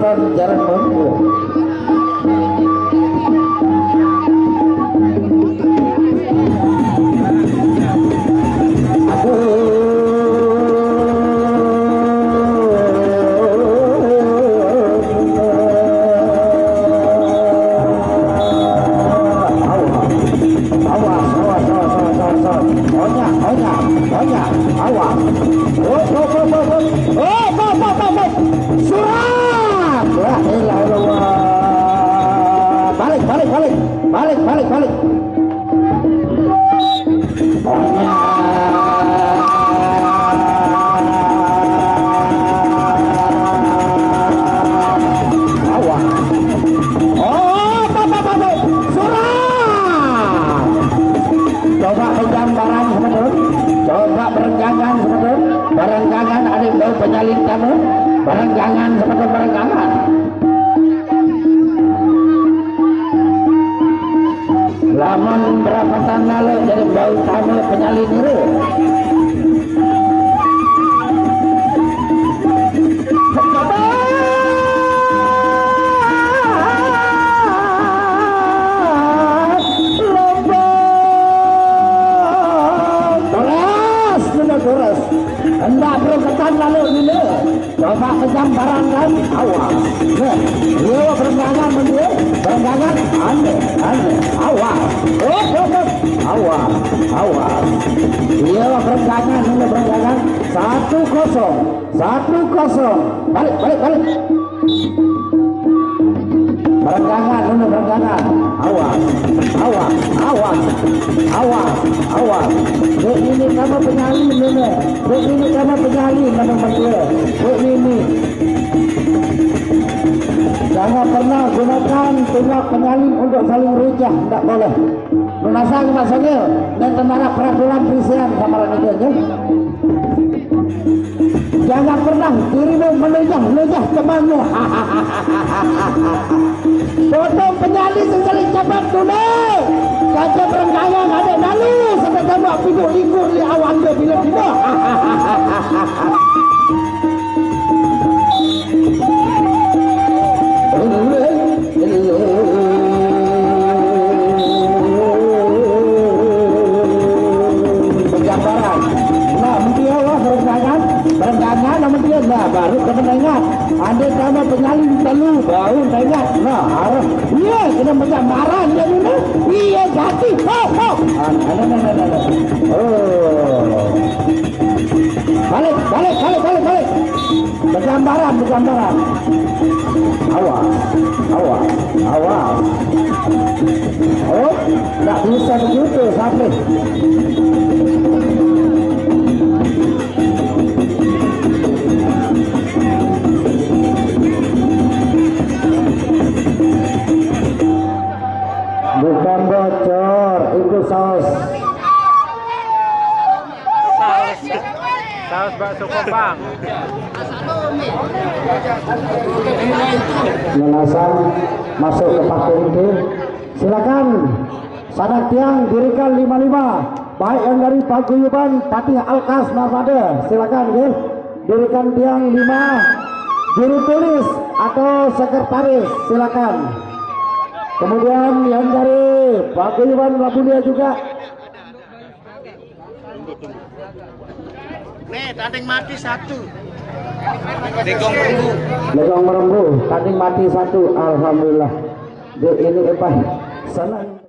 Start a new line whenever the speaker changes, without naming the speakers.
Son jarang mampu. Balik. Coba pejam barang sebetulnya, coba berenggangan sebetulnya, berenggangan ada yang bau penyalin kamu, berenggangan sebetulnya berenggangan. Laman berapa tahun lalu jadi bau tamu penyalin itu. Hendak berketan lalu dulu, coba pejam barang kan, awas. Dia berenggangan mendia, berenggangan, aneh, awas. Awas. Dia berenggangan, 1-0. Balik. Berenggangan, awas. Ini kamu penyalin ini. Ini kamu penyalin nama mentua. Ini. Jangan pernah gunakan tembak penyalin untuk saling rujak, tidak boleh. Menasang masuknya dan tentara peraturan perisian sama orang itu. Jangan pernah dirimu menejah temanmu. Potong penyalin sekali cepat dulu. Kaca berenggangan ada lalu sampai kamu piduk likur di awan dia bila tidak. Pengambaran. Nah, dia berenggangan namun dia baru kena ingat. Andai kamu penyalin telu baru ingat. Nah, harus iya kena pengambaran dia dulu. Iya jati. Balik. Pengambaran. Awas. Oh, tak bisa begitu sampai. Bukan bocor, itu saus
bakso kopang.
Menasan masuk ke pakai ini. Silakan sanak tiang dirikan 55. Baik yang dari Paguyuban Patih Alkas Marmada. Silakan ya. Dirikan tiang 5. Juru tulis atau sekretaris silakan. Kemudian yang dari Paguyuban Labunia juga.
Nih, tanding mati 1.
Legong Merembu, tanding mati 1. Alhamdulillah. Ini apa? Senang.